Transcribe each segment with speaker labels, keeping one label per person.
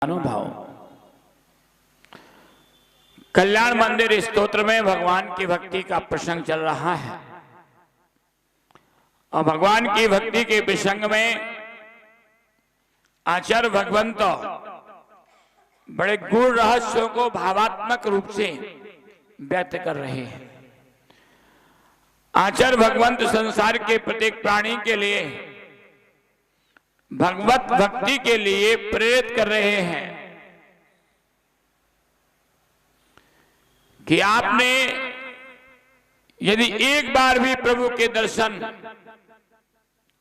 Speaker 1: महानुभाव, कल्याण मंदिर स्तोत्र में भगवान की भक्ति का प्रसंग चल रहा है और भगवान की भक्ति के प्रसंग में आचार्य भगवंत बड़े गूढ़ रहस्यों को भावात्मक रूप से व्यक्त कर रहे हैं। आचार्य भगवंत संसार के प्रत्येक प्राणी के लिए भगवत भक्ति के लिए प्रेरित कर रहे हैं कि आपने यदि एक बार भी प्रभु के दर्शन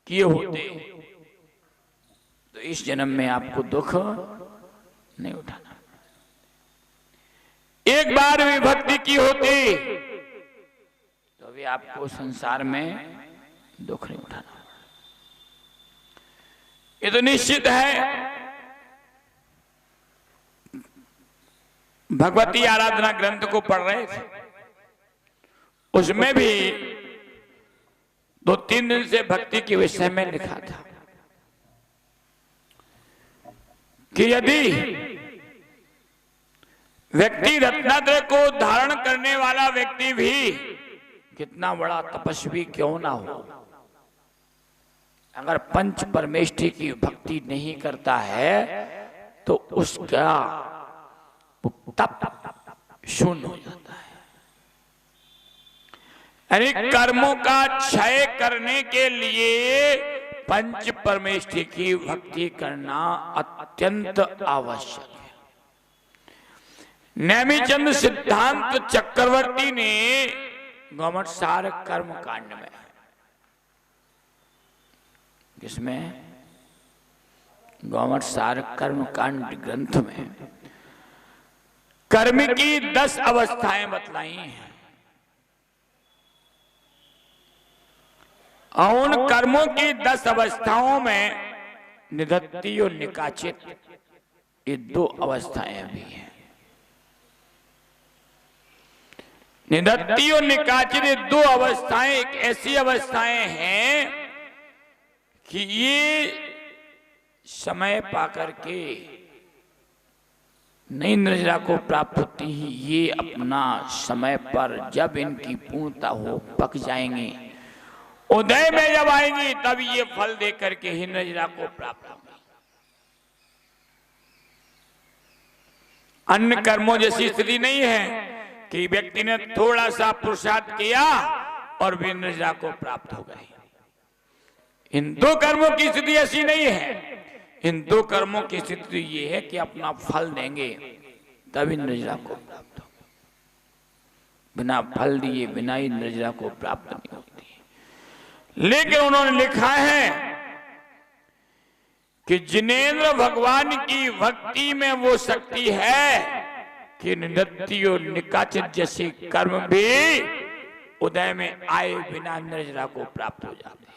Speaker 1: किए होते तो इस जन्म में आपको दुख नहीं उठाना, एक बार भी भक्ति की होती तो अभी आपको संसार में दुख नहीं उठाना। ये तो निश्चित है। भगवती आराधना ग्रंथ को पढ़ रहे थे, उसमें भी 2-3 दिन से भक्ति के विषय में लिखा था कि यदि व्यक्ति रत्नात्रय को धारण करने वाला व्यक्ति भी कितना बड़ा तपस्वी क्यों ना हो, अगर पंच परमेष्ठी की भक्ति नहीं करता है तो उसका तप शून्य हो जाता है। यानी कर्मों का क्षय करने के लिए पंच परमेष्ठी की भक्ति करना अत्यंत आवश्यक है। नेमिचंद सिद्धांत चक्रवर्ती ने गौमटसार कर्म कांड में, जिसमें गौमटसार कर्म कांड ग्रंथ में कर्म की 10 अवस्थाएं बतलाई हैं और उन कर्मों की 10 अवस्थाओं में निधत्ति और निकाचित ये 2 अवस्थाएं भी हैं। निधत्ति और निकाचित ये 2 अवस्थाएं एक ऐसी अवस्थाएं हैं कि ये समय पाकर के नई निर्जरा को प्राप्त होती ही ये अपना समय पर जब इनकी पूर्णता हो पक जाएंगे, उदय में जब आएंगी तब ये फल दे करके ही निर्जरा को प्राप्त होंगे। अन्य कर्मों जैसी स्थिति नहीं है कि व्यक्ति ने थोड़ा सा पुरुषार्थ किया और भी निर्जरा को प्राप्त हो गए। इन 2 कर्मों की स्थिति ऐसी नहीं है। इन 2 कर्मों की स्थिति ये है कि अपना फल देंगे तभी निर्जरा को प्राप्त होगा, बिना फल दिए बिना ही निर्जरा को प्राप्त नहीं होती। लेकिन उन्होंने लिखा है कि जिनेंद्र भगवान की भक्ति में वो शक्ति है कि निधत्ति और निकाचित जैसे कर्म भी उदय में आए बिना निर्जरा को प्राप्त हो जाते हैं।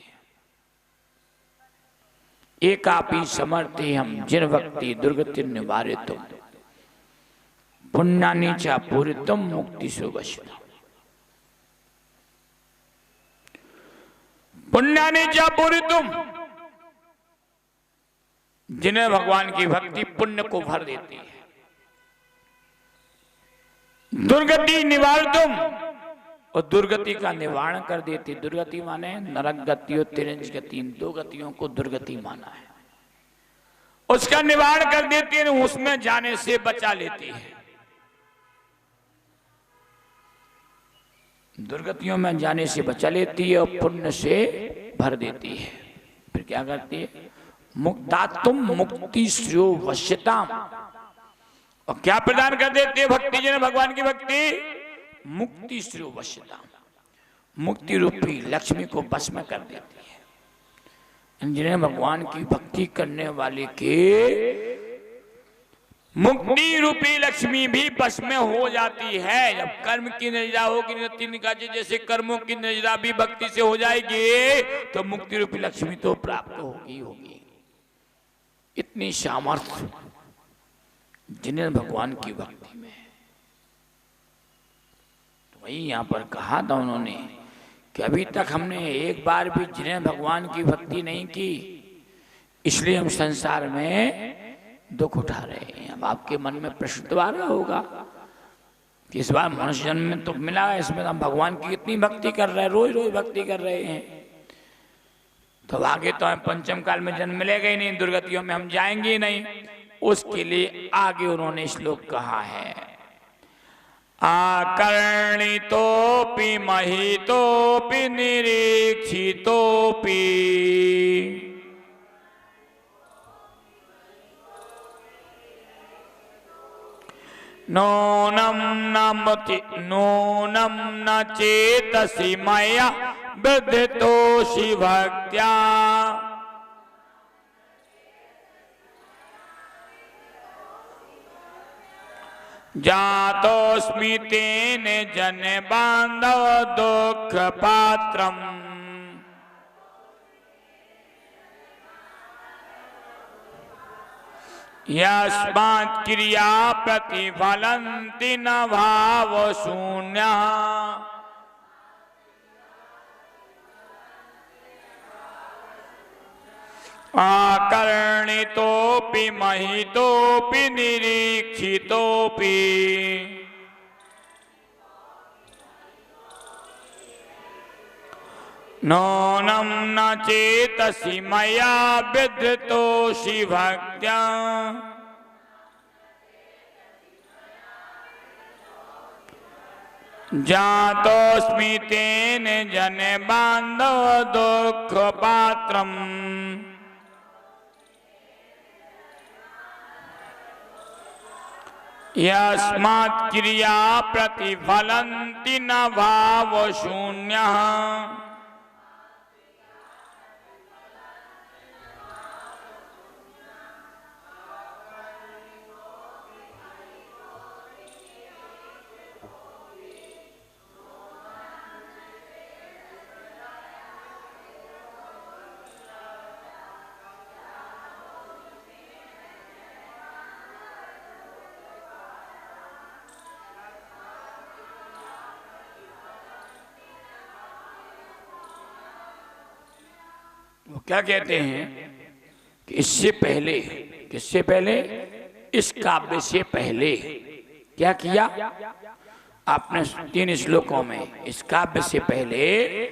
Speaker 1: एकापि समर्थे हम जिन भक्ति दुर्गति निवारितुम पुण्यानि च पूरितुम मुक्ति सुवशतम। पुण्यानि च पूरितुम, जिन्हें भगवान की भक्ति पुण्य को भर देती है। दुर्गति निवारितुम, और दुर्गति का निवारण कर देती। दुर्गति माने नरक गति और तिरंज गति, इन 2 गतियों को दुर्गति माना है। उसका निवारण कर देती है, उसमें जाने से बचा लेती है। दुर्गतियों में जाने से बचा लेती है और पुण्य से भर देती है। फिर क्या करती है? मुक्तात्म मुक्ति श्रेयो वश्यताम, और क्या प्रदान कर देती है भक्ति जिन्हें भगवान की भक्ति? मुक्ति श्रेयो वश्यता, मुक्ति रूपी लक्ष्मी को बस में कर देती है। जिन्हें भगवान की भक्ति करने वाले के मुक्ति रूपी लक्ष्मी भी बस में हो जाती है। जब कर्म की निर्जरा होगी, निधत्ति निकाचित जैसे कर्मों की निर्जरा भी भक्ति से हो जाएगी तो मुक्ति रूपी लक्ष्मी तो प्राप्त होगी। इतनी सामर्थ्य जिन्हें भगवान की भक्ति में। वही यहाँ पर कहा था उन्होंने कि अभी तक हमने एक बार भी जिन्हें भगवान की भक्ति नहीं की, इसलिए हम संसार में दुख उठा रहे हैं। अब आपके मन में प्रश्न तो आ रहा होगा कि इस बार मनुष्य जन्म में तो मिला है, इसमें हम भगवान की कितनी भक्ति कर रहे हैं, रोज रोज भक्ति कर रहे हैं, तो आगे तो हमें पंचम काल में जन्म मिलेगा ही नहीं, दुर्गतियों में हम जाएंगे ही नहीं। उसके लिए आगे उन्होंने श्लोक कहा है, आकर्णितोपि महितोपि निरीक्षितोपि नूनम न चेतसि मया विद्धितोषि भक्त्या जातोस्मि तेन जन बांधव दुख पात्रम यस्मात् क्रिया प्रतिफलन्ति न भाव शून्य आकर्णितोपि महितोपि निरीक्षितोपि नूनं न चेतसि मया विद्धितोषि भक्त्या जातोस्मि तेन जन बांधव दुख पात्रम यस्मात् क्रिया प्रतिफलन्ति न भाव शून्यः वो क्या कहते हैं कि इससे पहले, किससे पहले, इस काव्य से पहले क्या किया आपने 3 श्लोकों में, इस काव्य से पहले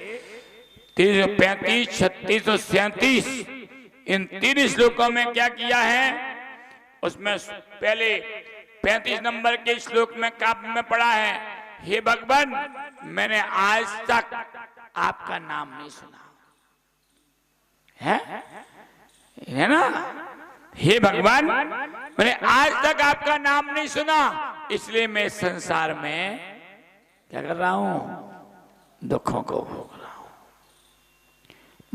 Speaker 1: 35, 36 और 37 इन 3 श्लोकों में क्या किया है। उसमें पहले 35 नंबर के श्लोक में काव्य में पढ़ा है, हे भगवान मैंने आज तक आपका नाम नहीं सुना है ना, हे भगवान मैंने आज तक आपका नाम नहीं सुना, इसलिए मैं संसार में क्या कर रहा हूं, दुखों को भोग रहा हूं।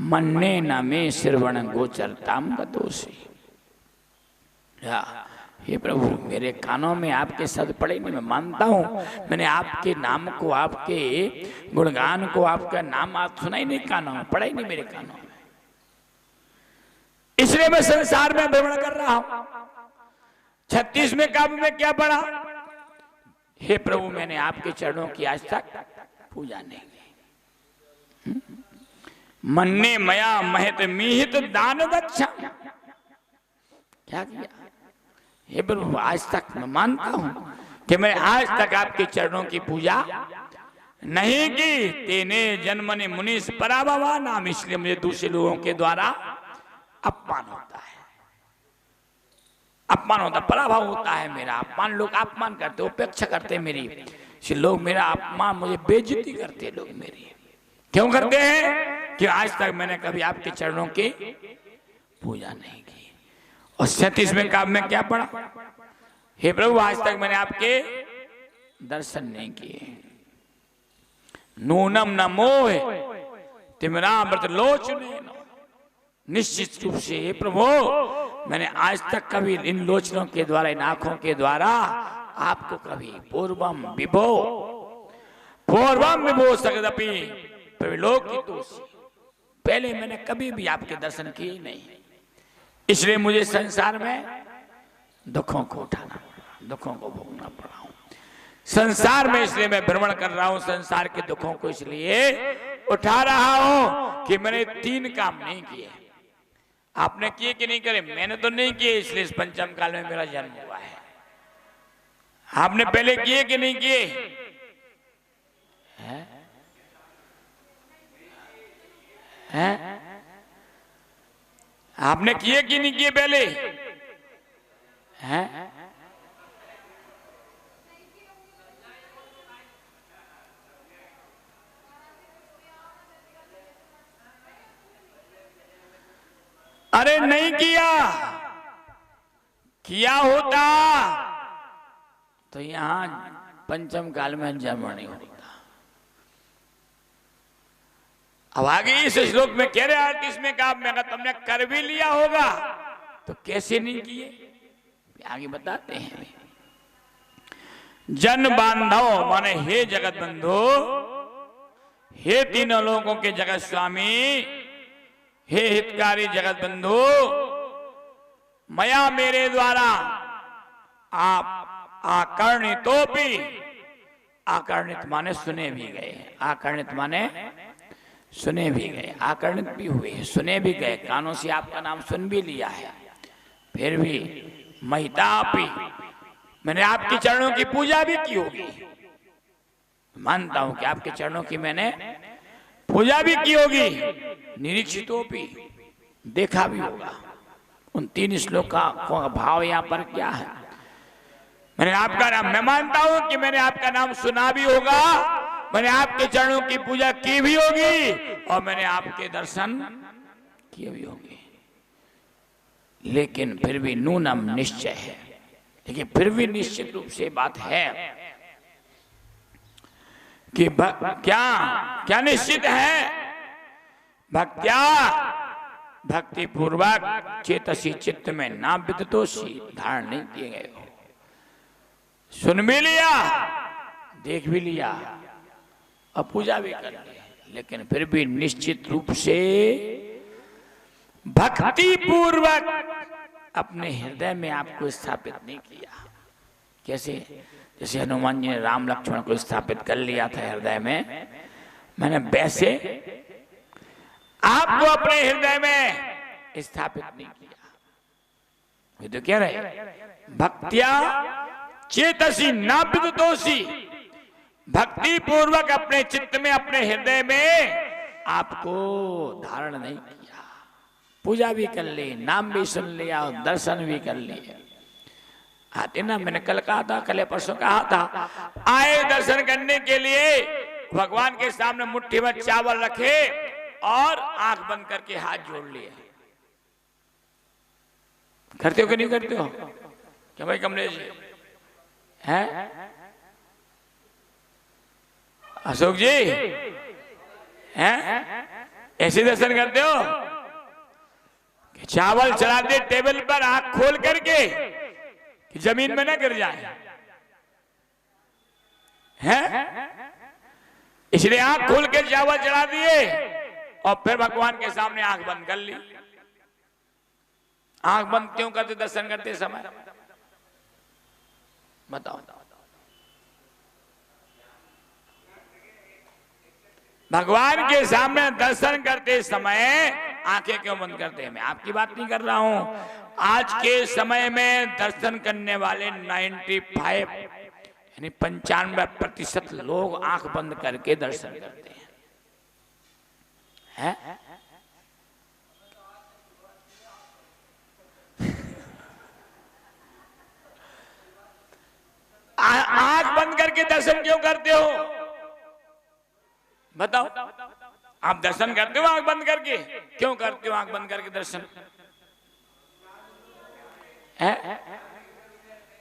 Speaker 1: मन्ने न में श्रवण गोचरताम गतोषी, हे प्रभु मेरे कानों में आपके शब्द पड़े नहीं, मैं मानता हूं मैंने आपके नाम को, आपके गुणगान को, आपका नाम आप सुना ही नहीं, कानों में पड़ा ही नहीं मेरे कानों में, इसलिए मैं संसार में भ्रमण कर रहा हूं। 36वें काव्य में क्या पढ़ा, हे प्रभु मैंने आपके चरणों की आज तक पूजा नहीं की। मन्ने मया महित मिहित दान दक्षा, क्या किया, हे प्रभु आज तक मैं मानता हूं कि मैं आज तक आपके चरणों की पूजा नहीं की। तेने जन्मने मुनीस पराभवा नाम, इसलिए मुझे दूसरे लोगों के द्वारा अपमान होता है, अपमान होता, पराभव होता है मेरा अपमान, लोग अपमान करते, उपेक्षा करते मेरी, लोग मेरा अपमान, मुझे बेइज्जती करते लोग मेरी। क्यों करते हैं कि आज तक मैंने कभी आपके चरणों की पूजा नहीं की। और 37वें काव्य में क्या पढ़ा, हे प्रभु आज तक मैंने आपके दर्शन नहीं किए। नूनम न मोह तिमरामृत लोचने, निश्चित रूप से हे प्रभु मैंने आज तक कभी इन लोचनों के द्वारा, इन आंखों के द्वारा आपको कभी पूर्वम विभो सकदपि प्रविलोकितोषि, पहले मैंने कभी भी आपके दर्शन किए नहीं, इसलिए मुझे संसार में दुखों को उठाना पड़ा, दुखों को भोगना पड़ा हूं संसार में, इसलिए मैं भ्रमण कर रहा हूं संसार के दुखों को, इसलिए उठा रहा हूं कि मैंने 3 काम नहीं किए। आपने किए कि नहीं करे, मैंने तो नहीं किए, इसलिए इस पंचम काल में मेरा जन्म हुआ है। आपने पहले किए कि नहीं किए? हैं? आपने किए कि नहीं किए पहले? हैं? अरे नहीं किया, किया होता तो यहां पंचम काल में जन्म नहीं होता। अब आगे इस श्लोक में कह रहे आर्टिस्ट में कहा, मैं तुमने कर भी लिया होगा तो कैसे नहीं किए, आगे बताते हैं। जन बांधव माने हे जगत बंधु, हे तीनों लोगों के जगत स्वामी, हे हितकारी जगत बंधु, मया मेरे द्वारा आप आकर्णितोपि, आकर्णित माने सुने भी गए, आकर्णित माने सुने भी गए, आकर्णित भी हुए, सुने भी गए, कानों से आपका नाम सुन भी लिया है, फिर भी महितापि मैंने आपके चरणों की पूजा भी की होगी, मानता हूं कि आपके चरणों की मैंने पूजा भी की होगी, निरीक्षितोपि देखा भी होगा। उन 3 श्लोक का भाव यहाँ पर क्या है? मैंने आपका नाम, मैं मानता हूं कि मैंने आपका नाम सुना भी होगा, मैंने आपके चरणों की पूजा की भी होगी और मैंने आपके दर्शन किए भी होंगे, लेकिन फिर भी नूनम निश्चय है, लेकिन फिर भी निश्चित रूप से बात है कि क्या क्या निश्चित है? भक्त्या भक्ति पूर्वक चेतसी चित्त में ना विदतोषी धारण नहीं किए गए हो, सुन भी लिया, देख भी लिया और पूजा भी कर ली, लेकिन फिर भी निश्चित रूप से भक्ति पूर्वक अपने हृदय में आपको स्थापित नहीं किया। कैसे? जैसे हनुमान जी ने राम लक्ष्मण को स्थापित कर लिया था हृदय में, मैंने वैसे आपको अपने हृदय में स्थापित नहीं किया। ये तो कह रहे भक्त्या चेतसी ना विदतोषी, भक्ति पूर्वक अपने चित्त में, अपने हृदय में आपको धारण नहीं किया, पूजा भी कर ली, नाम भी सुन लिया और दर्शन भी कर लिए। आते ना, मैंने कल कहा था, कल परसों कहा था, आए दर्शन करने के लिए भगवान के सामने मुट्ठी में चावल रखे और आंख बंद करके हाथ जोड़ लिए। करते हो कि नहीं करते हो? क्या भाई कमलेश जी हैं? अशोक जी हैं? ऐसे दर्शन करते हो कि चावल चला दे टेबल पर आंख खोल करके कि जमीन में ना गिर जाए, हैं? इसलिए आंख खोल के चावल चढ़ा दिए और फिर भगवान के सामने आंख बंद कर ली। आंख बंद क्यों करते दर्शन करते समय? बताओ। भगवान के सामने दर्शन करते समय आंखें क्यों बंद करते हैं? मैं आपकी बात नहीं कर रहा हूं। आज के समय में दर्शन करने वाले 95 यानी 95% लोग आंख बंद करके दर्शन करते हैं। आंख बंद करके दर्शन क्यों करते हो? बताओ। आप दर्शन करते हो आंख बंद करके? क्यों करते हो आंख बंद करके दर्शन?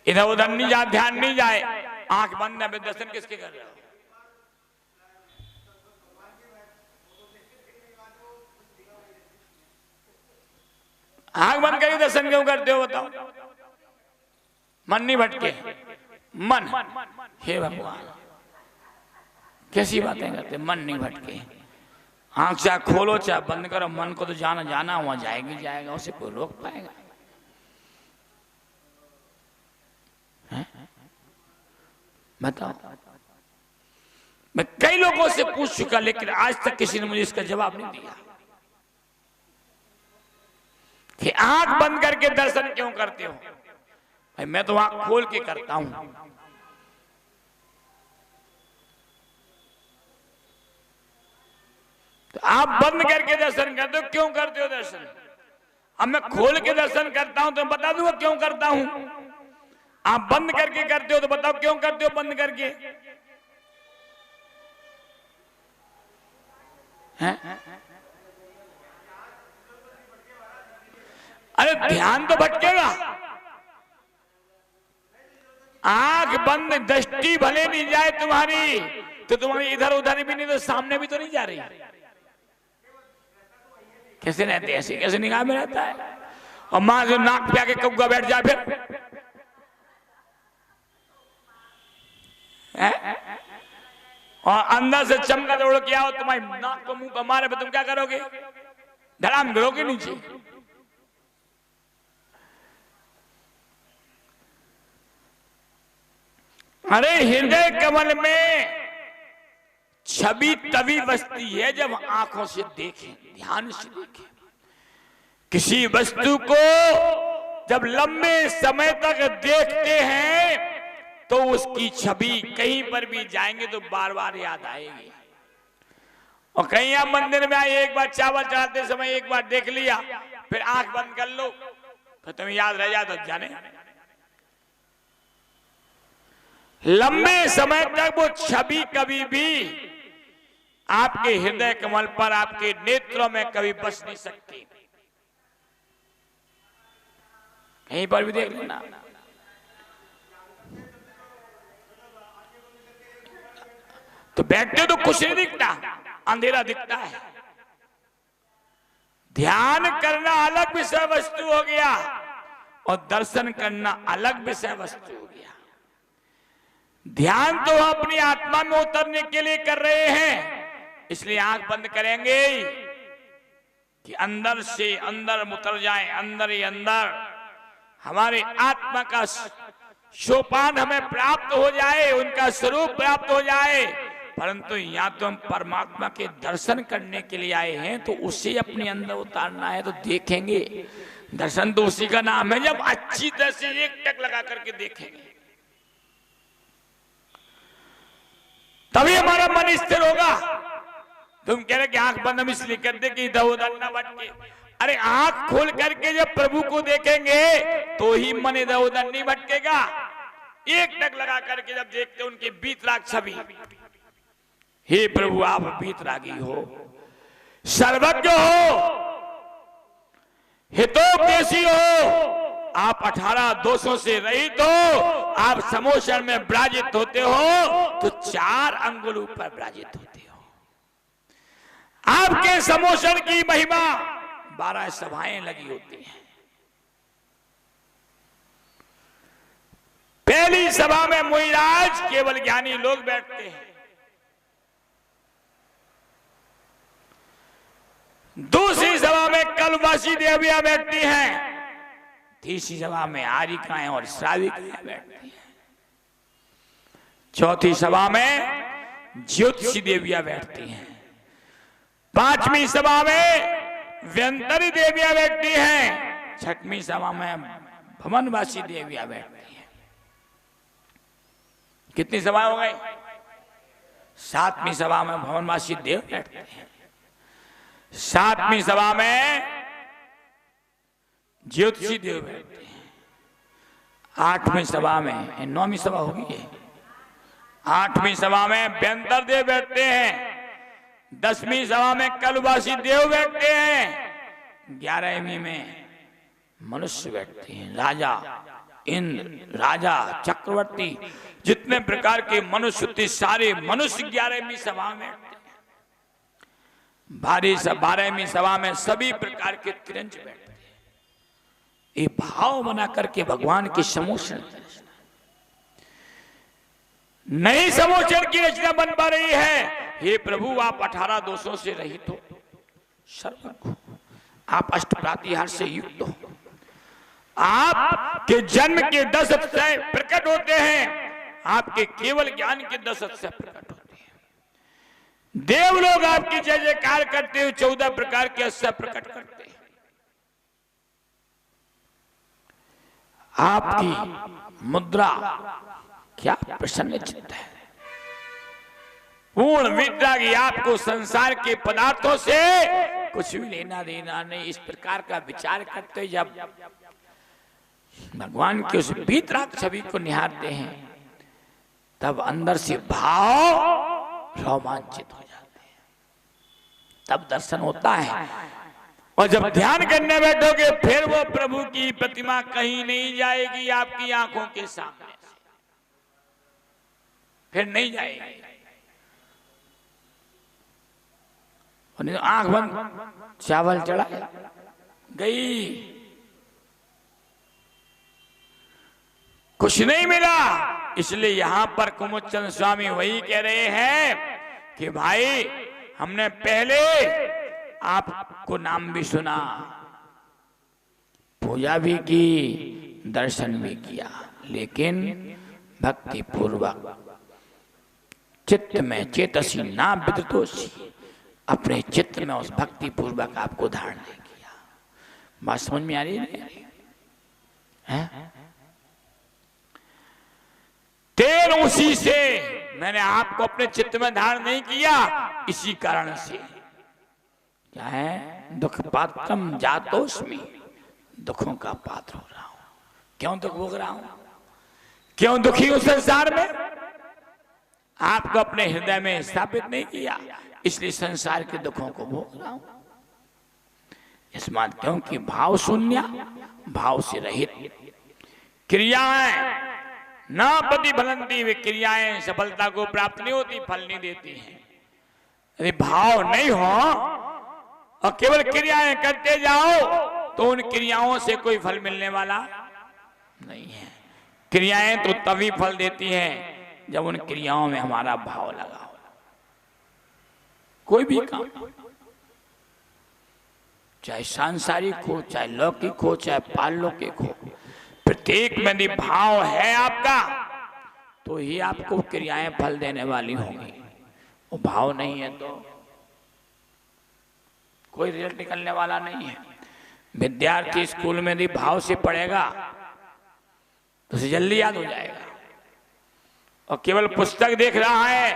Speaker 1: इधर उधर नहीं जाए, ध्यान नहीं जाए, आंख बंद है, दर्शन किसके कर रहे हो? आंख बंद करके दर्शन क्यों करते हो? बताओ। मन नहीं भटके? मन, हे भगवान कैसी बातें करते? मन नहीं भटके। आंख चाहे खोलो चाहे बंद करो, मन को तो जाना जाना हुआ जाएगी जाएगा, उसे कोई रोक पाएगा? बताओ। मैं कई लोगों से पूछ चुका, लेकिन आज तक किसी ने मुझे इसका जवाब नहीं दिया कि आंख बंद करके दर्शन क्यों करते हो? भाई मैं तो आंख खोल के करता हूं। तो आप बंद करके दर्शन करते हो, क्यों करते हो दर्शन? अब मैं खोल के दर्शन करता हूं तो बता दूंगा क्यों करता हूं। आप बंद करके करते हो तो बताओ क्यों करते हो बंद करके? हैं? अरे ध्यान तो भटकेगा। आंख बंद, दृष्टि भले नहीं जाए तुम्हारी तो तुम्हारी इधर उधर भी नहीं तो सामने भी तो नहीं जा रही। कैसे रहते हैं? ऐसे कैसे निगाह में रहता है? और मां जो नाक पे आके कौवा बैठ जाए फिर और अंदर से चमका दौड़ के आओ तुम्हारी नाक को मुंह को मारे तुम क्या करोगे? धड़ाम गिरोगे नीचे। अरे हृदय कमल में छवि तभी बसती है जब आंखों से देखें, ध्यान से देखें। किसी वस्तु को जब लंबे समय तक देखते हैं तो उसकी छवि कहीं पर भी जाएंगे तो बार बार याद आएगी। और कहीं आप मंदिर में आए, एक बार चावल चढ़ाते समय एक बार देख लिया, फिर आंख बंद कर लो, फिर तुम्हें याद रह जाए तो जाने। लंबे समय तक वो छवि कभी भी आपके हृदय कमल पर, आपके नेत्रों में कभी बस नहीं सकती। कहीं पर भी देख लेना। तो बैठते तो कुछ नहीं दिखता, अंधेरा दिखता है। ध्यान करना अलग विषय वस्तु हो गया और दर्शन करना अलग विषय वस्तु हो गया। ध्यान तो अपनी आत्मा में उतरने के लिए कर रहे हैं, इसलिए आंख बंद करेंगे कि अंदर से अंदर उतर जाए, अंदर ही अंदर हमारे आत्मा का सोपान हमें प्राप्त हो जाए, उनका स्वरूप प्राप्त हो जाए। परंतु या तो हम परमात्मा के दर्शन करने के लिए आए हैं तो उसे अपने अंदर उतारना है, तो देखेंगे। दर्शन तो उसी का नाम है जब अच्छी तरह से एक टक लगा करके देखेंगे, तभी हमारा मन स्थिर होगा। तुम कह रहे कि आंख बंद हम इसलिए कर दे कि इधर उधर न भटके। अरे आंख खोल करके जब प्रभु को देखेंगे तो ही मन इधर उधर नहीं भटकेगा। एक टक लगा करके जब देखते उनके बीतराग छवि, हे प्रभु आप बीतरागी हो, सर्वज्ञ हो, हितोपदेशी हो, आप 18 दोषों से रहित हो, आप समोषण में विराजित होते हो तो 4 अंगुल ऊपर विराजित होते हो। आपके समोषण की महिमा 12 सभाएं लगी होती हैं। पहली सभा में मुनिराज केवल ज्ञानी लोग बैठते हैं, दूसरी सभा में कलवासी देवियां बैठती हैं, तीसरी सभा में आरिकाएं और श्राविकाएं बैठती हैं, चौथी सभा में ज्योतिषी देवियां बैठती हैं, पांचवी सभा में व्यंतरी देवियां बैठती हैं, छठवीं सभा में भवनवासी देवियां बैठती हैं। कितनी सभा हो गई? 7वीं सभा में भवनवासी देव बैठते हैं, 7वीं सभा में ज्योतिषी देव बैठते हैं, 8वीं सभा में 9वीं सभा होगी, 8वीं सभा में व्यंतर देव बैठते हैं, 10वीं सभा में कलवासी देव बैठते हैं, 11वीं में मनुष्य बैठते हैं, राजा इंद्र, राजा चक्रवर्ती, जितने प्रकार के मनुष्य थे सारे मनुष्य 11वीं सभा में। 12वीं सभा में सभी प्रकार के तिरंज बैठते हैं। ये भाव बना करके भगवान के समोषण नई समोषण की रचना बन पा रही है। हे प्रभु आप 18 दोषों से रहित हो, सर्वज्ञ हो, आप अष्टप्रातिहार से युक्त हो, आपके जन्म के 10 अतिशय प्रकट होते हैं, आपके केवल ज्ञान के 10 अतिशय प्रकट होते हैं। देव लोग आपकी जय जयकार करते हुए 14 प्रकार के अतिशय प्रकट करते हैं। आपकी मुद्रा क्या प्रसन्न चित्त है, पूर्ण वितरागी, आपको संसार के पदार्थों से कुछ भी लेना देना नहीं। इस प्रकार का विचार करते जब भगवान के उस वितराग छवि को निहारते हैं, तब अंदर से भाव रोमांचित हो जाते हैं, तब दर्शन होता है। और जब ध्यान करने बैठोगे, फिर वो प्रभु की प्रतिमा कहीं नहीं जाएगी आपकी आंखों के सामने से, फिर नहीं जाएगी। और नहीं तो आंख बंद, चावल चढ़ा गई, कुछ नहीं मिला। इसलिए यहां पर कुमुदचंद स्वामी वही कह रहे हैं कि भाई हमने पहले आपको नाम भी सुना, पूजा भी की, दर्शन भी किया, लेकिन भक्ति पूर्वक चित्त में चेतसी ना विदतोषी, अपने चित्त में उस भक्ति पूर्वक आपको धारण नहीं किया। बात समझ में आ रही है? तेर उसी से मैंने आपको अपने चित्त में धारण नहीं किया, इसी कारण से क्या है, दुख पात्रम जातोस्मि, दुखों का पात्र हो रहा हूं। क्यों दुख भोग रहा हूं, क्यों दुखी हूं संसार में? आपको अपने हृदय में स्थापित नहीं किया, इसलिए संसार के दुखों को भोग रहा हूं। इसमात क्योंकि भाव शून्य, भाव से रहित क्रियाएं ना प्रतिफलंती, वे क्रियाएं सफलता को प्राप्त नहीं होती, फल नहीं देती हैं। यदि भाव नहीं हो और केवल क्रियाएं करते जाओ, तो उन क्रियाओं से कोई फल मिलने वाला नहीं है। क्रियाएं तो तभी फल देती हैं जब उन क्रियाओं में हमारा भाव लगा हो। कोई भी काम, चाहे सांसारिक हो, चाहे लौकिक हो, चाहे पारलौकिक हो, प्रत्येक में यदि भाव है आपका, तो ही आपको क्रियाएं फल देने वाली होंगी। वो भाव नहीं है तो कोई रिजल्ट निकलने वाला नहीं है। विद्यार्थी स्कूल में यदि भाव से पढ़ेगा तो उसे जल्दी याद हो जाएगा, और केवल पुस्तक देख रहा है,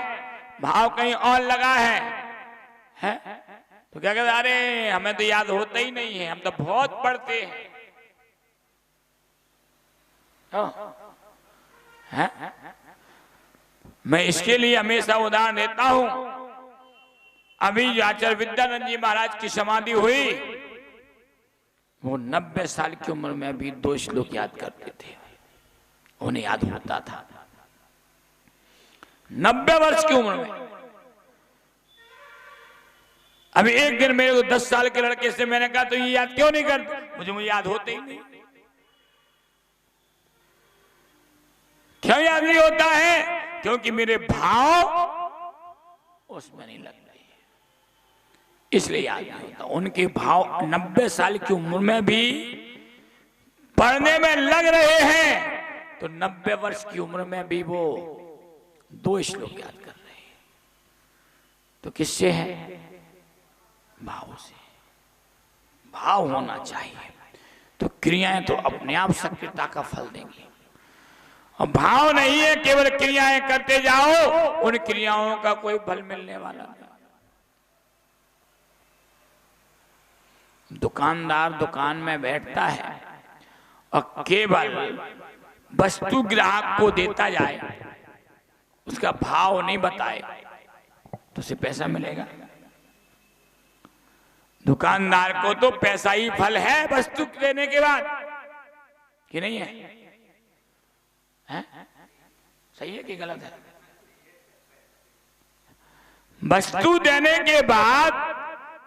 Speaker 1: भाव कहीं और लगा है तो क्या कहते, अरे हमें तो याद होता ही नहीं है, हम तो बहुत पढ़ते हैं। मैं इसके लिए हमेशा उदाहरण देता हूं। अभी जो आचार्य विद्यानंद जी महाराज की समाधि हुई, वो 90 साल की उम्र में भी 2 श्लोक याद करते थे, उन्हें याद होता था 90 वर्ष की उम्र में। अभी एक दिन मेरे को 10 साल के लड़के से मैंने कहा, तो ये याद क्यों नहीं करते? मुझे याद होते ही नहीं। क्यों याद नहीं होता है? क्योंकि मेरे भाव उसमें नहीं लग रहे, इसलिए याद नहीं होता। उनके भाव 90 साल की उम्र में भी पढ़ने में लग रहे हैं, तो 90 वर्ष की उम्र में भी वो 2 श्लोक याद कर रहे हैं। तो किससे है? भाव से। भाव होना चाहिए, तो क्रियाएं तो अपने आप सक्रियता का फल देंगी। और भाव नहीं है, केवल क्रियाएं करते जाओ, उन क्रियाओं का कोई फल मिलने वाला नहीं। दुकानदार दुकान में बैठता है और केवल वस्तु ग्राहक को देता जाए, उसका भाव नहीं बताए, तो उसे पैसा मिलेगा? दुकानदार को तो पैसा ही फल है वस्तु देने के बाद, कि नहीं है? सही है कि गलत है? वस्तु देने के बाद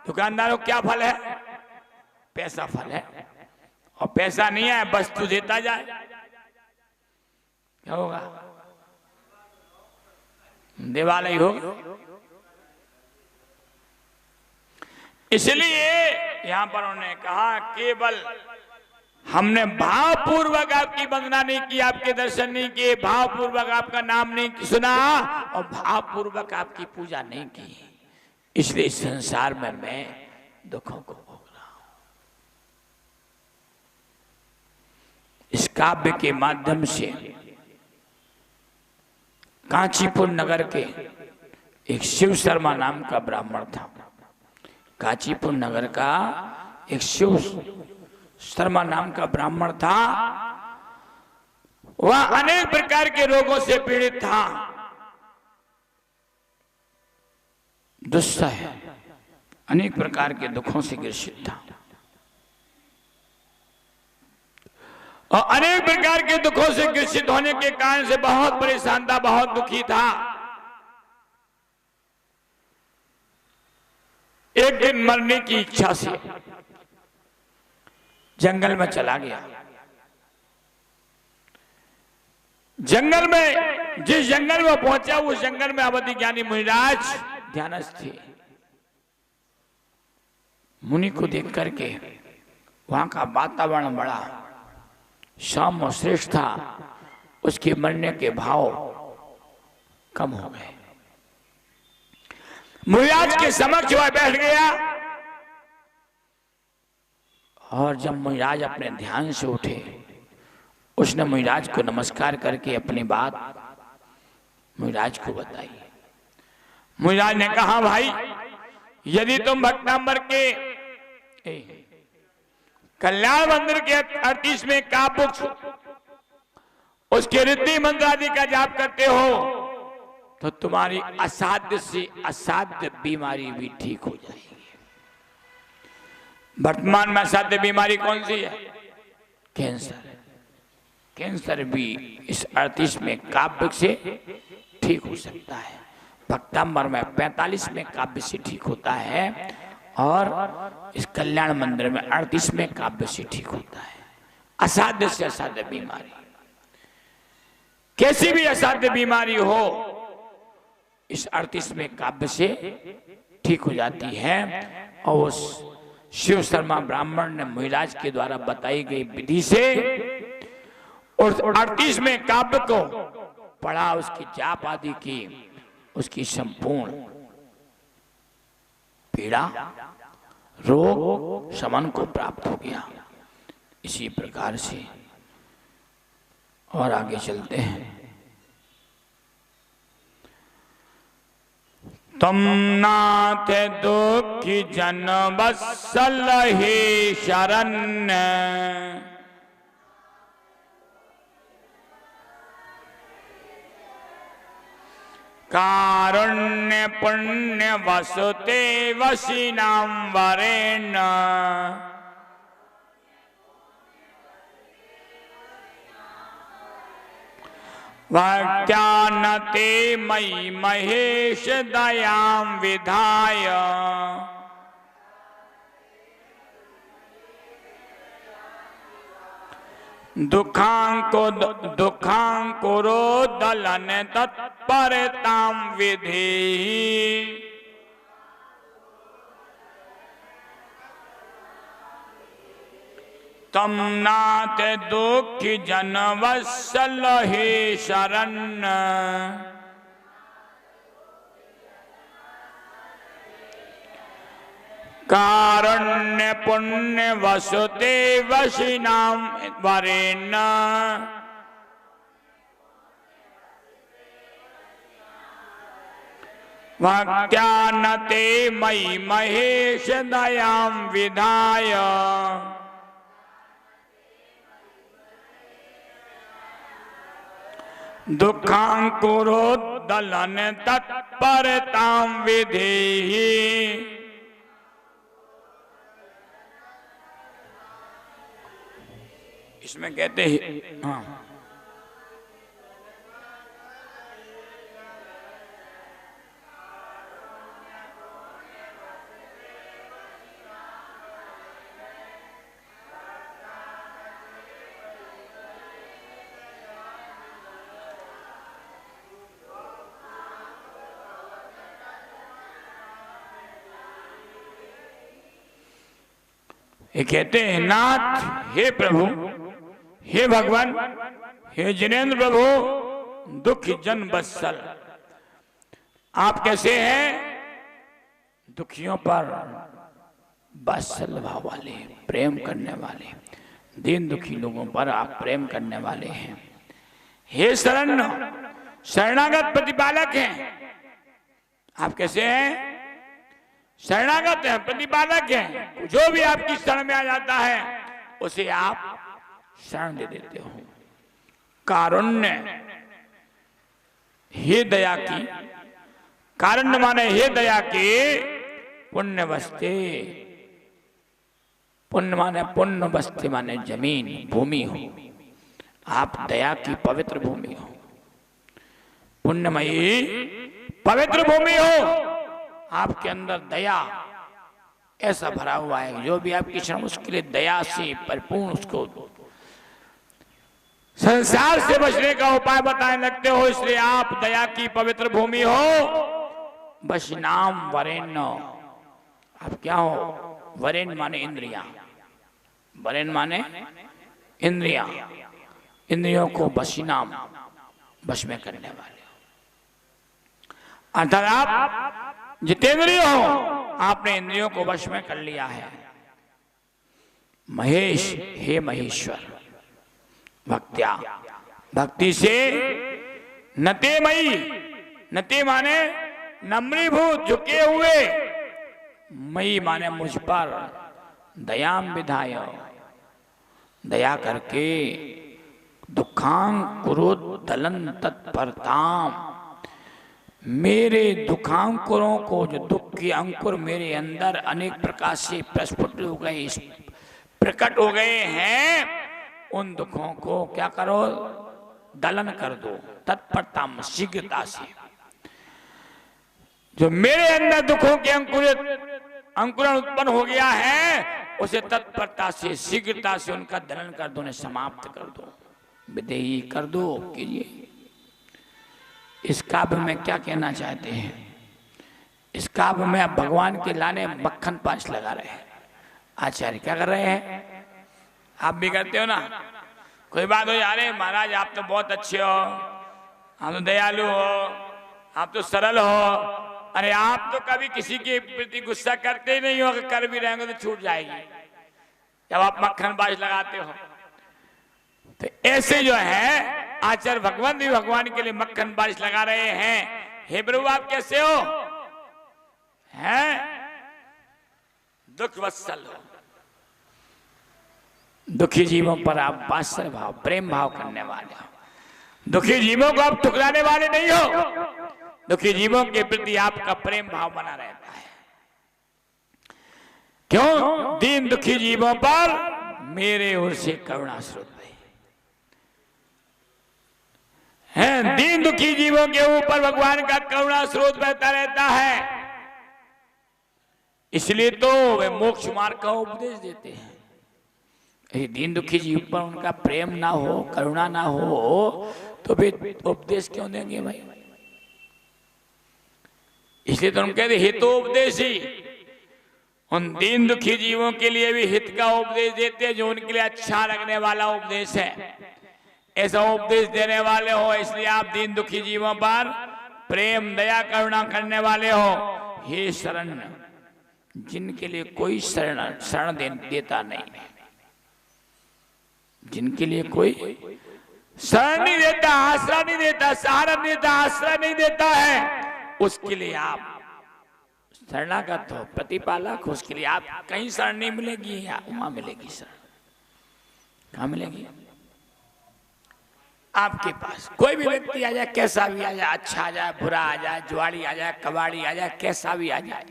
Speaker 1: दुकानदारों को क्या फल है? पैसा फल है। और पैसा नहीं है, वस्तु देता जाए, क्या होगा? दिवाला ही होगा। इसलिए यहां पर उन्होंने कहा, केवल हमने भावपूर्वक आपकी वंदना नहीं की, आपके दर्शन नहीं किए, भावपूर्वक आपका नाम नहीं सुना और भावपूर्वक आपकी पूजा नहीं की, इसलिए इस संसार में मैं दुखों को भोग रहा हूं। इस काव्य के माध्यम से कांचीपुर नगर के एक शिव शर्मा नाम का ब्राह्मण था। कांचीपुर नगर का एक शिव शर्मा नाम का ब्राह्मण था। वह अनेक प्रकार के रोगों से पीड़ित था, दुस्सह अनेक प्रकार के दुखों से ग्रसित था और अनेक प्रकार के दुखों से ग्रसित होने के कारण से बहुत परेशान था, बहुत दुखी था। एक दिन मरने की इच्छा से जंगल में चला गया। जंगल में, जिस जंगल में पहुंचा उस जंगल में अवधि ज्ञानी मुनिराज ध्यानस्थ थे। मुनि को देख करके वहां का वातावरण बड़ा सौम्य और श्रेष्ठ था। उसके मरने के भाव कम हो गए। मुनिराज के समक्ष वह बैठ गया और जब मुनिराज अपने ध्यान से उठे, उसने मुनिराज को नमस्कार करके अपनी बात मुनिराज को बताई। मुनिराज ने कहा, भाई यदि तुम भक्तांबर के कल्याण मंदिर के 38वें काव्य उसके रिद्धि मंत्र आदि का जाप करते हो तो तुम्हारी असाध्य से असाध्य बीमारी भी ठीक हो जाएगी। वर्तमान में असाध्य बीमारी कौन सी है? कैंसर। कैंसर भी इस 38वें काव्य से ठीक हो सकता है। भक्तांबर में 45वें काव्य से ठीक होता है और इस कल्याण मंदिर में 38वें काव्य से ठीक होता है। असाध्य से असाध्य बीमारी, कैसी भी असाध्य बीमारी हो, इस 38वें काव्य से ठीक हो जाती है। और उस शिव शर्मा ब्राह्मण ने मुनिराज के द्वारा बताई गई विधि से उस 38वें काव्य को पढ़ा, उसकी जाप आदि की, उसकी संपूर्ण पीड़ा रोग शमन को प्राप्त हो गया। इसी प्रकार से और आगे चलते हैं। तुम नाथ दुखी जन वत्सल हे शरण, कारुण्य पुण्य वसुते वसीनाम वरेण, भक्त्यानते मयि महेश दयां विधाय, दुखांकुरो दलन तत्परतां विधि, तम नाथ दुखी जन वत्सल हे शरण, कारुण्य पुण्य वसुते वशिनाम वरेण, भक्त्यानते मयि महेश दयां विधाय, दुखांकुरो दलन तत्परतां विधि, इसमें कहते हैं हाँ, ये कहते हैं नाथ हे प्रभु, हे भगवान, हे जिनेन्द्र प्रभु, दुख जन वत्सल, आप कैसे हैं? दुखियों पर वत्सल भाव वाले, प्रेम करने वाले, दीन दुखी लोगों पर आप प्रेम करने वाले हैं। हे शरण, शरणागत प्रतिपालक हैं, आप कैसे हैं? शरणागत हैं, प्रतिपालक हैं। जो भी आपकी शरण में आ जाता है उसे आप शरण दे देते हो। कारुण्य, हे दया की, कारुण्य माने हे दया की पुण्य बस्ते। पुण्य माने पुण्य बस्ते माने जमीन, भूमि हो। आप दया की पवित्र भूमि हो, पुण्यमयी पवित्र भूमि हो। आपके अंदर दया ऐसा भरा हुआ है, जो भी आपकी क्षण उसके लिए दया से परिपूर्ण, उसको संसार से बचने का उपाय बताने लगते हो। इसलिए आप दया की पवित्र भूमि हो। वशिनाम वरेण्य, आप क्या हो? वरेण्य माने इंद्रियां, वरेण्य माने इंद्रियां, इंद्रियों को वशिनाम, वश में करने वाले हो। अर्थात आप जितेंद्रिय हो, आपने इंद्रियों को वश में कर लिया है। महेश, हे महेश्वर, भक्त्या, भक्ति से नते मई, नते माने नम्रीभूत, झुके हुए, मई माने मुझ पर, दयाम विधाय, दया करके, दुखांकुरोद्दलन तत्परताम, मेरे दुखांकुरों को, जो दुख के अंकुर मेरे अंदर अनेक प्रकार से प्रस्फुट हो गए, प्रकट हो गए हैं, उन दुखों को क्या करो? दलन कर दो, तत्परता, शीघ्रता से। जो मेरे अंदर दुखों के अंकुरण उत्पन्न हो गया है, उसे तत्परता से, शीघ्रता से उनका दलन कर दो, उन्हें समाप्त कर दो, विदेही कर दो, कीजिए। इस काव्य में क्या कहना चाहते हैं? इस काव्य में आप भगवान के लाने मक्खन पांच लगा रहे हैं। आचार्य क्या कर रहे हैं? आप भी करते हो ना? कोई बात हो, अरे महाराज आप तो बहुत अच्छे हो, आप तो दयालु हो, आप तो सरल हो, अरे आप तो कभी किसी के प्रति गुस्सा करते ही नहीं हो, अगर कर भी रहेंगे तो छूट जाएगी जब आप मक्खन बाज लगाते हो। तो ऐसे जो है आचार्य भगवान भी भगवान के लिए मक्खन बारिश लगा रहे हैं। हे प्रभु आप कैसे हो? हैं? दुख वत्सल हो, दुखी जीवों पर आप वात्सल्य भाव, प्रेम भाव करने वाले हो। दुखी जीवों को आप ठुकराने वाले नहीं हो, दुखी जीवों के प्रति आपका प्रेम भाव बना रहता है। क्यों? दीन दुखी जीवों पर मेरे ओर से करुणा स्रोत है। दीन दुखी जीवों के ऊपर भगवान का करुणा स्रोत बहता रहता है। इसलिए तो वे मोक्ष मार्ग का उपदेश देते हैं। दीन दुखी जीव पर उनका प्रेम ना हो, करुणा ना हो, तो वे उपदेश क्यों देंगे भाई? इसलिए तो हम कहते हितोपदेशी, उन दीन दुखी जीवों के लिए भी हित का उपदेश देते हैं, जो उनके लिए अच्छा लगने वाला उपदेश है। ऐसा उपदेश देने वाले हो, इसलिए आप दीन दुखी जीवों पर प्रेम दया करुणा करने वाले हो। हे शरण, जिनके लिए कोई शरण देता नहीं, जिनके लिए कोई शरण नहीं देता, आश्रय नहीं देता, सहारा नहीं देता, आश्रय नहीं देता है, उसके लिए आप शरणागत हो, प्रतिपालक हो। उसके लिए आप कहीं शरण नहीं मिलेगी, वहां मिलेगी शरण। कहां मिलेगी? आपके पास कोई भी व्यक्ति आ जाए, कैसा भी आ जाए, अच्छा आ जाए, बुरा आ जाए, जुआड़ी आ जाए, कबाड़ी आ जाए, कैसा भी आ जाए,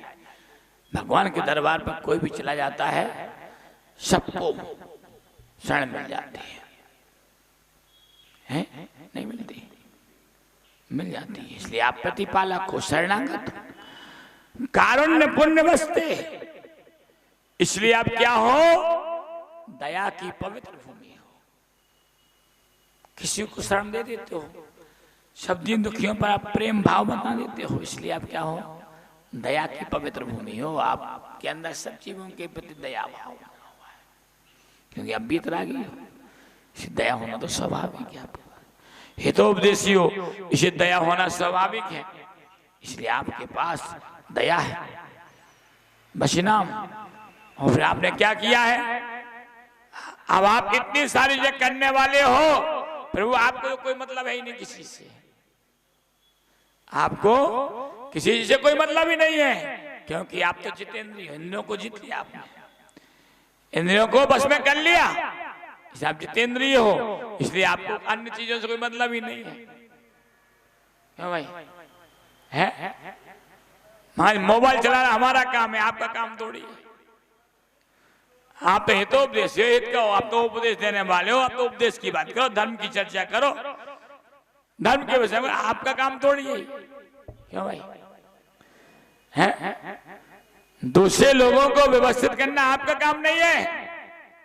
Speaker 1: भगवान के दरबार पर कोई भी चला जाता है, सबको शरण मिल जाती है? नहीं मिलती? मिल जाती है। इसलिए आप प्रतिपालक हो, शरणागत हो, कारुण्य पुण्य बसते, इसलिए आप क्या हो? दया की पवित्र भूमि हो। किसी को शरण दे देते हो, सब दीन दुखियों पर आप प्रेम भाव बता देते हो, इसलिए आप क्या हो? दया की पवित्र भूमि हो। आपके अंदर सब जीवों के प्रति दया भाव बना हुआ है, क्योंकि आप बीतरागी हो, इसे दया होना तो स्वाभाविक है। आपके पास हितोपदेशी हो, इसे दया होना स्वाभाविक है, इसलिए आपके पास दया है। बशिनाम, और फिर आपने क्या किया है? अब आप इतनी सारी चीजें करने वाले हो, प्रभु आपको तो कोई मतलब है ही नहीं किसी से। आपको किसी से कोई मतलब ही नहीं है, क्योंकि आप तो जितेंद्रिय, इंद्रियों को जीत लिया आपने, इंद्रियों को बस में कर लिया, इसलिए आप जितेंद्रिय हो, इसलिए आपको अन्य चीजों से कोई मतलब ही नहीं है। क्यों भाई है? मोबाइल चलाना हमारा काम है, आपका काम थोड़ी है। आप तो हितोपदेश, हित का हो, आप तो उपदेश देने वाले हो, आप तो उपदेश की बात करो, धर्म की चर्चा करो, धर्म के विषय में, आपका काम थोड़ी है। क्यों भाई है? दूसरे लोगों को व्यवस्थित करना आपका काम नहीं है,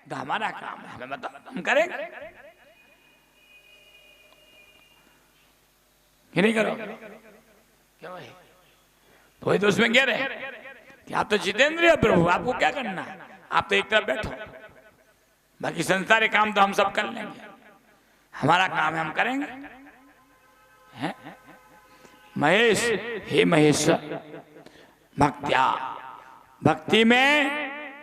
Speaker 1: तो हमारा काम है, हमें बताओ, हम करेंगे कि नहीं करो? क्यों भाई? तो वही तो उसमें कह रहे हैं कि आप तो जितेंद्रिय प्रभु, आपको क्या करना है, आप तो एक तरफ बैठो, बाकी संसारिक काम तो हम सब कर लेंगे, हमारा काम है, हम करेंगे। है? महेश, हे महेश्वर, भक्त्या, भक्ति में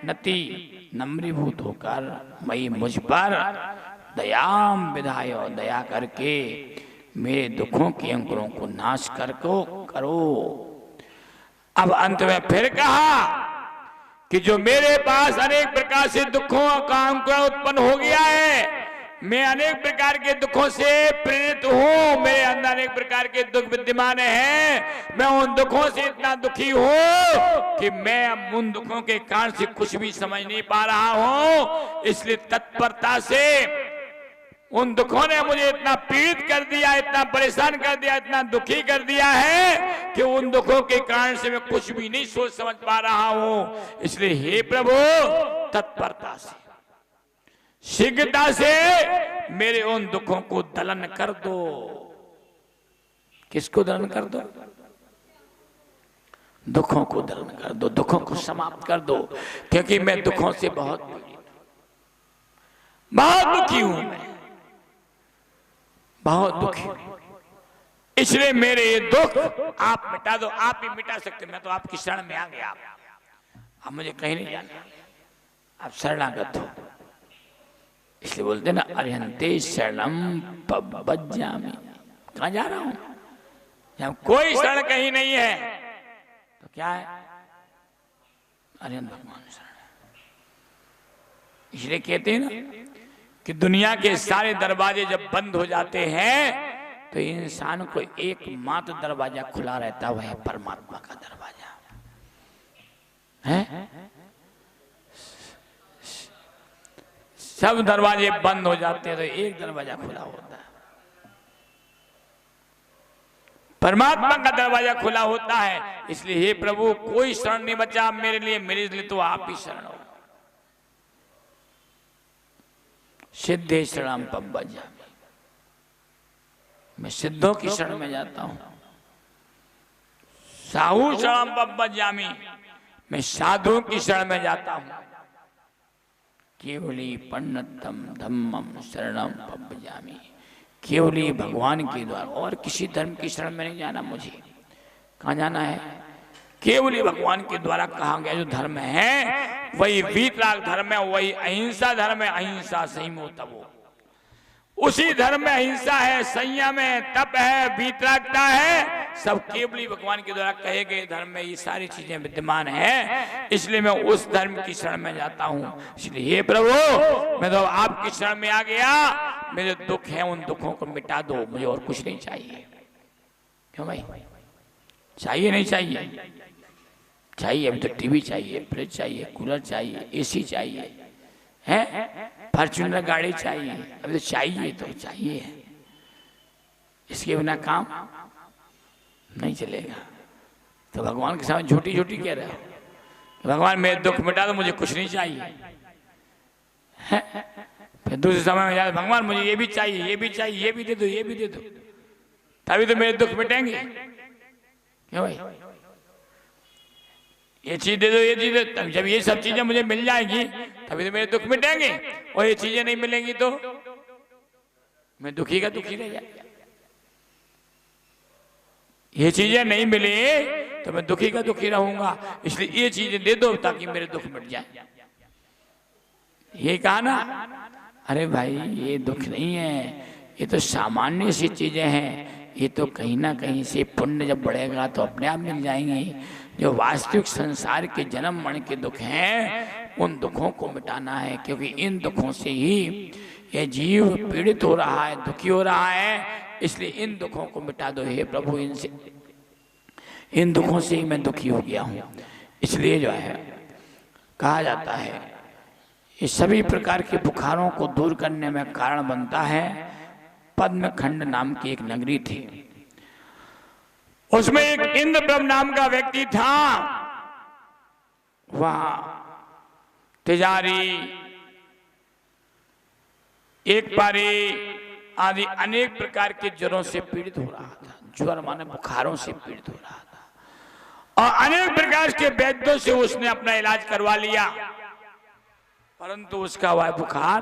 Speaker 1: नति नम्रीभूत होकर मई मुझ पर दयाम विधायो, दया करके मेरे दुखों के अंकुरों को नाश करो। अब अंत में फिर कहा कि जो मेरे पास अनेक प्रकार से दुखों का अंकुर उत्पन्न हो गया है, मैं अनेक प्रकार के दुखों से प्रेरित हूं, मेरे अंदर अनेक प्रकार के दुख विद्यमान हैं, मैं उन दुखों से इतना दुखी हूं कि मैं अब उन दुखों के कारण से कुछ भी समझ नहीं पा रहा हूं, इसलिए तत्परता से उन दुखों ने मुझे इतना पीड़ित कर दिया, इतना परेशान कर दिया, इतना दुखी कर दिया है कि उन दुखों के कारण से मैं कुछ भी नहीं सोच समझ पा रहा हूं। इसलिए हे प्रभु, तत्परता से, शीघ्रता से मेरे उन दुखों को दलन कर दो। किसको दलन कर दो? दुखों को दलन कर दो, दुखों को समाप्त कर दो, क्योंकि मैं दुखों से बहुत दुखी हूं, मैं बहुत दुखी, इसलिए मेरे ये दुख आप मिटा दो। आप ही मिटा सकते, मैं तो आपकी शरण में आ गया, आप मुझे कहीं नहीं जाना, आप शरणागत हो, इसलिए बोलते ना अर्हन्ते शरणम पब्बज्जामि। कहां जा रहा हूं? जब कोई शरण कहीं नहीं है तो क्या है? अर्हन्त भगवान शरण। इसलिए कहते हैं ना कि दुनिया के सारे दरवाजे जब बंद हो जाते हैं तो इंसान को एकमात्र दरवाजा खुला रहता है, वह है परमात्मा का दरवाजा है। सब दरवाजे बंद हो जाते हैं तो एक दरवाजा खुला होता है, परमात्मा का दरवाजा खुला होता है। इसलिए हे प्रभु, कोई शरण नहीं बचा मेरे लिए तो आप ही शरण हो। सिद्धे शरणम पब्बज्जामि, मैं सिद्धों की शरण में जाता हूं। साहू शरणम पब्बज्जामि, मैं साधुओं की शरण में जाता हूं। केवली पंडितम धम्मम शरणम पब्बज्जामि, केवली भगवान के द्वारा, और किसी धर्म की शरण में नहीं जाना मुझे। कहाँ जाना है? केवली भगवान के द्वारा कहा गया जो धर्म है वही वीतराग धर्म है, वही अहिंसा धर्म है। अहिंसा संयमो तपो, उसी धर्म में अहिंसा है, संयम है, तप है, वीतरागता है, सब केवली भगवान के द्वारा कहे गए धर्म में ये सारी चीजें विद्यमान है। इसलिए मैं उस धर्म की शरण में जाता हूं। इसलिए हे प्रभु, मैं तो आपकी शरण में आ गया, मेरे दुख है उन दुखों को मिटा दो, मुझे और कुछ नहीं चाहिए। क्यों भाई? चाहिए नहीं चाहिए? चाहिए। अभी तो टीवी चाहिए, फ्रिज चाहिए, कूलर चाहिए, एसी चाहिए, है फॉर्च्यूनर गाड़ी चाहिए, अभी तो चाहिए, तो चाहिए। इसके बिना काम नहीं चलेगा। तो भगवान के सामने झूठी झूठी कह रहे हो, भगवान मेरे दुख मिटा दो, मुझे कुछ नहीं चाहिए। फिर दूसरे समय में जाते, भगवान मुझे ये भी चाहिए, ये भी चाहिए, ये भी दे दो, ये भी दे दो, तभी तो मेरे दुख मिटेंगे। क्यों भाई? ये चीज दे दो, ये चीज दे दो, जब ये सब चीजें मुझे मिल जाएंगी तभी तो मेरे दुख मिटेंगे, और ये चीजें नहीं मिलेंगी तो मैं दुखी का दुखी रह जाएगा। ये चीजें नहीं मिली तो मैं दुखी का दुखी रहूंगा, इसलिए ये चीजें दे दो ताकि मेरे दुख मिट जाए। ये कहा ना, अरे भाई ये दुख नहीं है, ये तो सामान्य सी चीजें हैं, ये तो कहीं ना कहीं से पुण्य जब बढ़ेगा तो अपने आप मिल जाएंगे। जो वास्तविक संसार के जन्म मरण के दुख हैं उन दुखों को मिटाना है, क्योंकि इन दुखों से ही ये जीव पीड़ित हो रहा है, दुखी हो रहा है। इसलिए इन दुखों को मिटा दो हे प्रभु, इनसे इन दुखों से ही मैं दुखी हो गया हूँ। इसलिए जो है कहा जाता है ये सभी प्रकार के बुखारों को दूर करने में कारण बनता है। पद्मखंड नाम की एक नगरी थी, उसमें एक इंद्रप्रभ नाम का व्यक्ति था। वहां तिजारी, एक बारी आदि अनेक प्रकार के ज्वरों से पीड़ित हो रहा था। ज्वर माने बुखारों से पीड़ित हो रहा था और अनेक प्रकार के वैद्यों से उसने अपना इलाज करवा लिया, परंतु उसका वह बुखार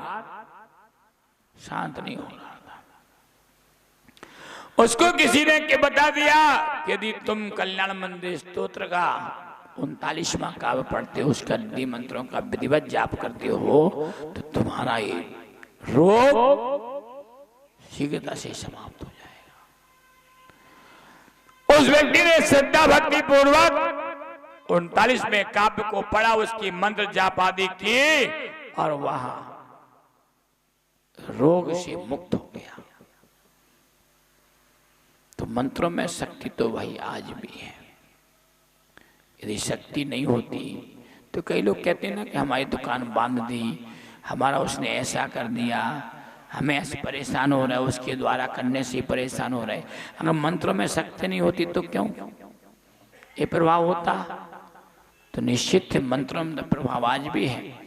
Speaker 1: शांत नहीं हो रहा था। उसको किसी ने के बता दिया कि यदि तुम कल्याण मंदिर स्तोत्र का 39वां काव्य पढ़ते हो, उसका निधि मंत्रों का विधिवत जाप करते हो, तो तुम्हारा ये रोग शीघ्रता से समाप्त हो जाएगा। उस व्यक्ति ने श्रद्धा भक्ति पूर्वक 39वें काव्य को पढ़ा, उसकी मंत्र जाप आदि की और वहां रोग से मुक्त हो गया। तो मंत्रों में शक्ति तो वही आज भी है। यदि शक्ति नहीं होती तो कई लोग कहते हैं ना कि हमारी दुकान बांध दी, हमारा उसने ऐसा कर दिया, हमें ऐसे परेशान हो रहा है, उसके द्वारा करने से परेशान हो रहे। अगर मंत्रों में शक्ति नहीं होती तो क्यों ये प्रभाव होता? तो निश्चित मंत्रों में प्रभाव आज भी है।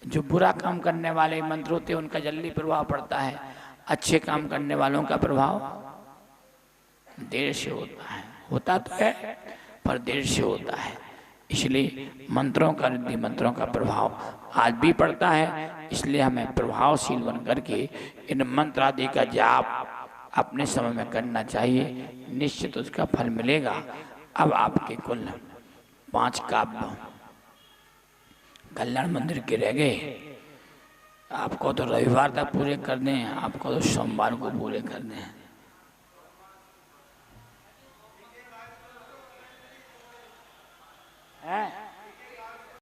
Speaker 1: जो बुरा काम करने वाले मंत्र होते हैं उनका जल्दी प्रभाव पड़ता है, अच्छे काम करने वालों का प्रभाव देर से होता है। होता तो है पर देर से होता है। इसलिए मंत्रों का, रिद्धि मंत्रों का प्रभाव आज भी पड़ता है। इसलिए हमें प्रभावशील बन करके इन मंत्र आदि का जाप अपने समय में करना चाहिए, निश्चित उसका फल मिलेगा। अब आपके कुल 5 काव्य कल्याण मंदिर के रह गए। आपको तो रविवार तक पूरे करने हैं, आपको तो सोमवार को पूरे करने हैं।